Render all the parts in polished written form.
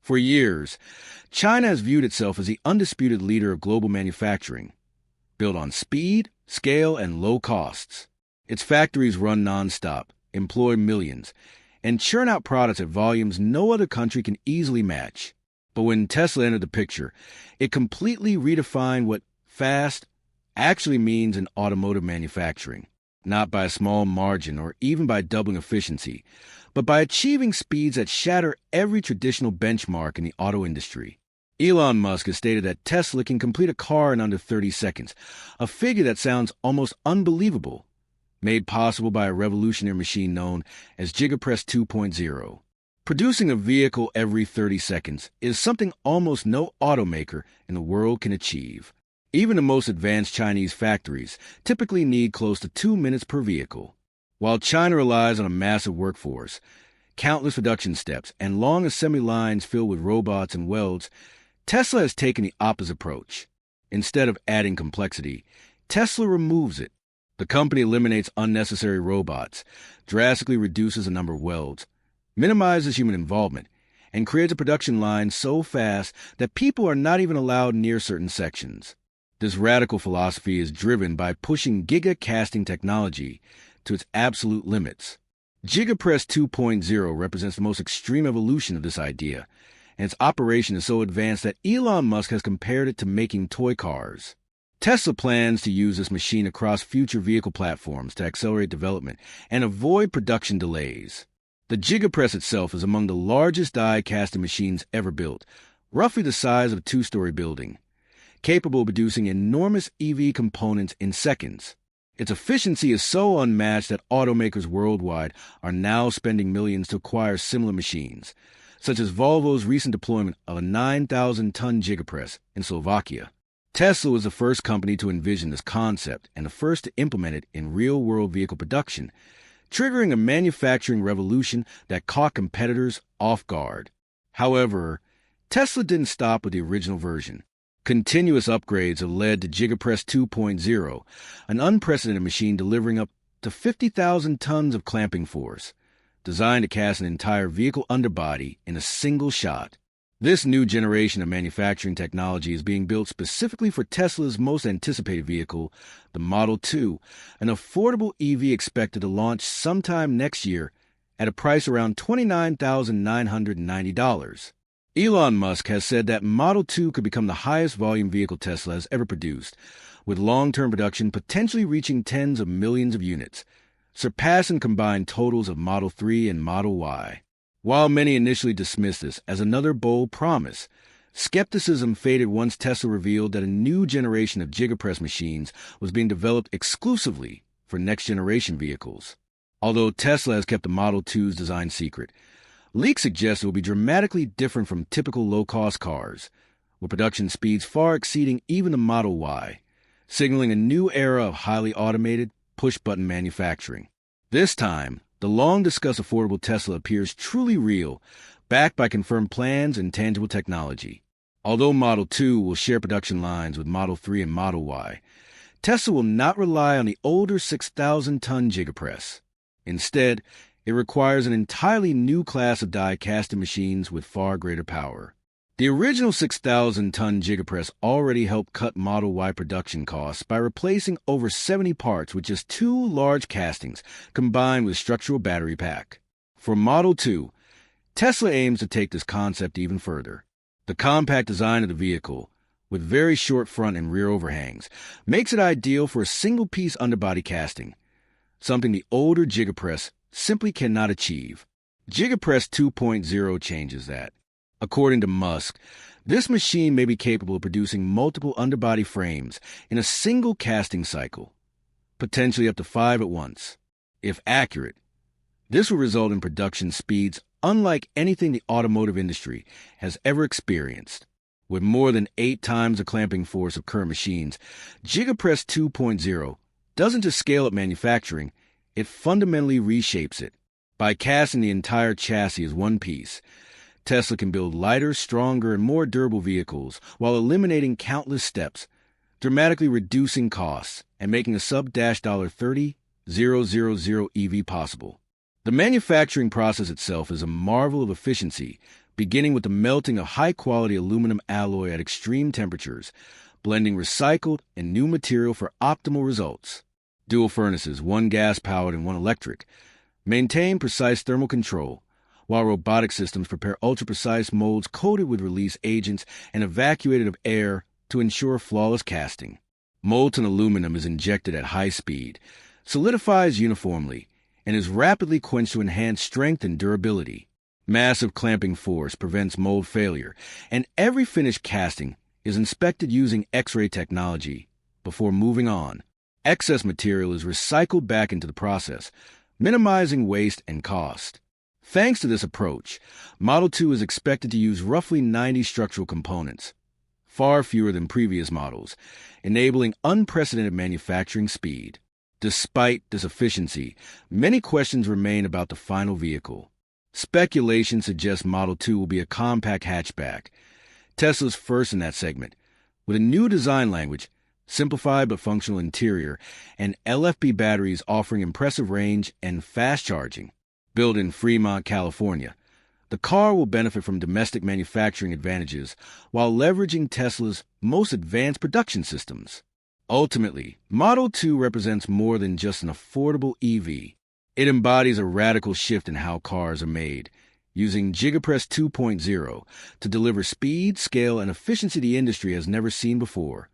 For years, China has viewed itself as the undisputed leader of global manufacturing, built on speed, scale, and low costs. Its factories run nonstop, employ millions, and churn out products at volumes no other country can easily match. But when Tesla entered the picture, it completely redefined what fast actually means in automotive manufacturing, not by a small margin or even by doubling efficiency, but by achieving speeds that shatter every traditional benchmark in the auto industry. Elon Musk has stated that Tesla can complete a car in under 30 seconds, a figure that sounds almost unbelievable, made possible by a revolutionary machine known as Giga Press 2.0. Producing a vehicle every 30 seconds is something almost no automaker in the world can achieve. Even the most advanced Chinese factories typically need close to 2 minutes per vehicle. While China relies on a massive workforce, countless production steps, and long assembly lines filled with robots and welds, Tesla has taken the opposite approach. Instead of adding complexity, Tesla removes it. The company eliminates unnecessary robots, drastically reduces the number of welds, minimizes human involvement, and creates a production line so fast that people are not even allowed near certain sections. This radical philosophy is driven by pushing giga casting technology to its absolute limits. Giga Press 2.0 represents the most extreme evolution of this idea, and its operation is so advanced that Elon Musk has compared it to making toy cars. Tesla plans to use this machine across future vehicle platforms to accelerate development and avoid production delays. The Giga Press itself is among the largest die-casting machines ever built, roughly the size of a two-story building, capable of producing enormous EV components in seconds. Its efficiency is so unmatched that automakers worldwide are now spending millions to acquire similar machines, such as Volvo's recent deployment of a 9,000-ton Giga Press in Slovakia. Tesla was the first company to envision this concept and the first to implement it in real-world vehicle production, triggering a manufacturing revolution that caught competitors off guard. However, Tesla didn't stop with the original version. Continuous upgrades have led to Giga Press 2.0, an unprecedented machine delivering up to 50,000 tons of clamping force, designed to cast an entire vehicle underbody in a single shot. This new generation of manufacturing technology is being built specifically for Tesla's most anticipated vehicle, the Model 2, an affordable EV expected to launch sometime next year at a price around $29,990. Elon Musk has said that Model 2 could become the highest volume vehicle Tesla has ever produced, with long-term production potentially reaching tens of millions of units, surpassing combined totals of Model 3 and Model Y. While many initially dismissed this as another bold promise, skepticism faded once Tesla revealed that a new generation of Giga Press machines was being developed exclusively for next-generation vehicles. Although Tesla has kept the Model 2's design secret, leaks suggest it will be dramatically different from typical low-cost cars, with production speeds far exceeding even the Model Y, signaling a new era of highly automated, push-button manufacturing. This time, the long-discussed affordable Tesla appears truly real, backed by confirmed plans and tangible technology. Although Model 2 will share production lines with Model 3 and Model Y, Tesla will not rely on the older 6,000-ton Giga Press. Instead, it requires an entirely new class of die-casting machines with far greater power. The original 6,000-ton Giga Press already helped cut Model Y production costs by replacing over 70 parts with just 2 large castings combined with a structural battery pack. For Model 2, Tesla aims to take this concept even further. The compact design of the vehicle, with very short front and rear overhangs, makes it ideal for a single-piece underbody casting, something the older Giga Press simply cannot achieve. Giga Press 2.0 changes that. According to Musk, this machine may be capable of producing multiple underbody frames in a single casting cycle, potentially up to 5 at once. If accurate, this will result in production speeds unlike anything the automotive industry has ever experienced. With more than 8 times the clamping force of current machines, Giga Press 2.0 doesn't just scale up manufacturing, it fundamentally reshapes it. By casting the entire chassis as one piece, Tesla can build lighter, stronger, and more durable vehicles while eliminating countless steps, dramatically reducing costs, and making a sub-$30,000 EV possible. The manufacturing process itself is a marvel of efficiency, beginning with the melting of high-quality aluminum alloy at extreme temperatures, blending recycled and new material for optimal results. Dual furnaces, one gas-powered and one electric, maintain precise thermal control, while robotic systems prepare ultra-precise molds coated with release agents and evacuated of air to ensure flawless casting. Molten aluminum is injected at high speed, solidifies uniformly, and is rapidly quenched to enhance strength and durability. Massive clamping force prevents mold failure, and every finished casting is inspected using X-ray technology before moving on. Excess material is recycled back into the process, minimizing waste and cost. Thanks to this approach, Model 2 is expected to use roughly 90 structural components, far fewer than previous models, enabling unprecedented manufacturing speed. Despite this efficiency, many questions remain about the final vehicle. Speculation suggests Model 2 will be a compact hatchback, Tesla's first in that segment, with a new design language, simplified but functional interior, and LFP batteries offering impressive range and fast charging. Built in Fremont, California, the car will benefit from domestic manufacturing advantages while leveraging Tesla's most advanced production systems. Ultimately, Model 2 represents more than just an affordable EV. It embodies a radical shift in how cars are made, using Giga Press 2.0 to deliver speed, scale, and efficiency the industry has never seen before.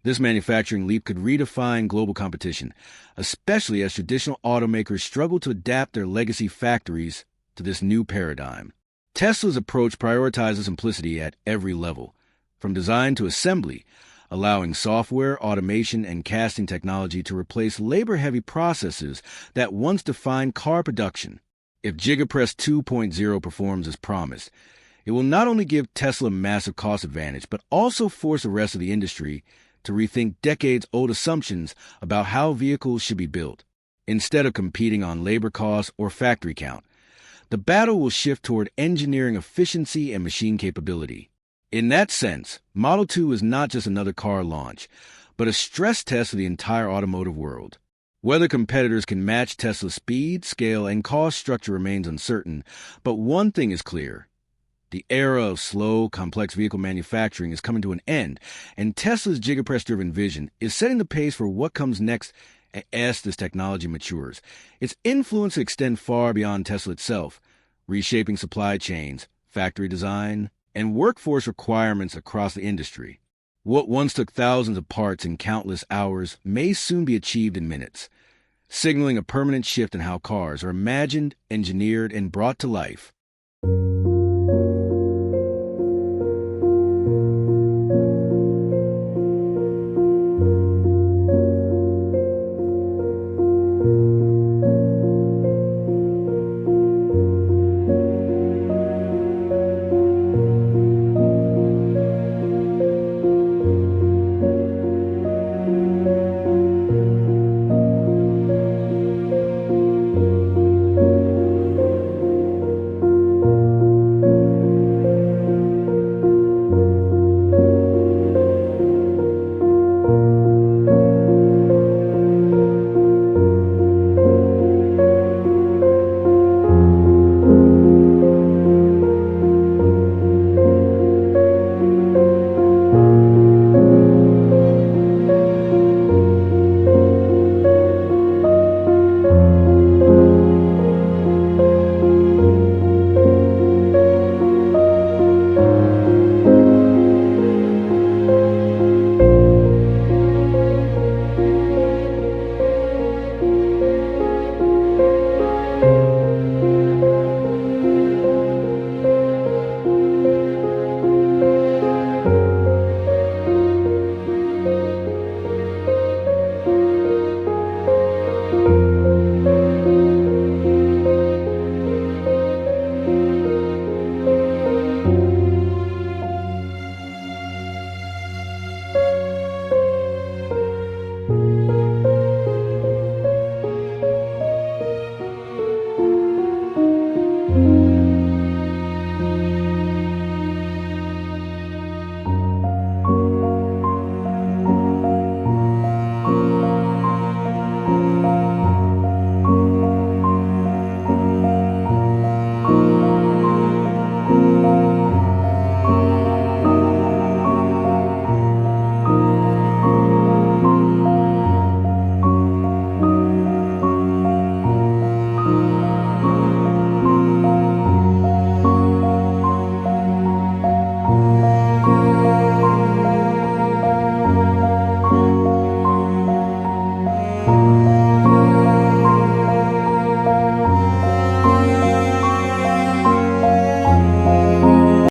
This manufacturing leap could redefine global competition, especially as traditional automakers struggle to adapt their legacy factories to this new paradigm. Tesla's approach prioritizes simplicity at every level, from design to assembly, allowing software, automation, and casting technology to replace labor-heavy processes that once defined car production. If Giga Press 2.0 performs as promised, it will not only give Tesla a massive cost advantage, but also force the rest of the industry to rethink decades-old assumptions about how vehicles should be built. Instead of competing on labor costs or factory count, the battle will shift toward engineering efficiency and machine capability. In that sense, Model 2 is not just another car launch, but a stress test of the entire automotive world. Whether competitors can match Tesla's speed, scale, and cost structure remains uncertain, but one thing is clear. The era of slow, complex vehicle manufacturing is coming to an end, and Tesla's gigapress-driven vision is setting the pace for what comes next as this technology matures. Its influence will extend far beyond Tesla itself, reshaping supply chains, factory design, and workforce requirements across the industry. What once took thousands of parts in countless hours may soon be achieved in minutes, signaling a permanent shift in how cars are imagined, engineered, and brought to life.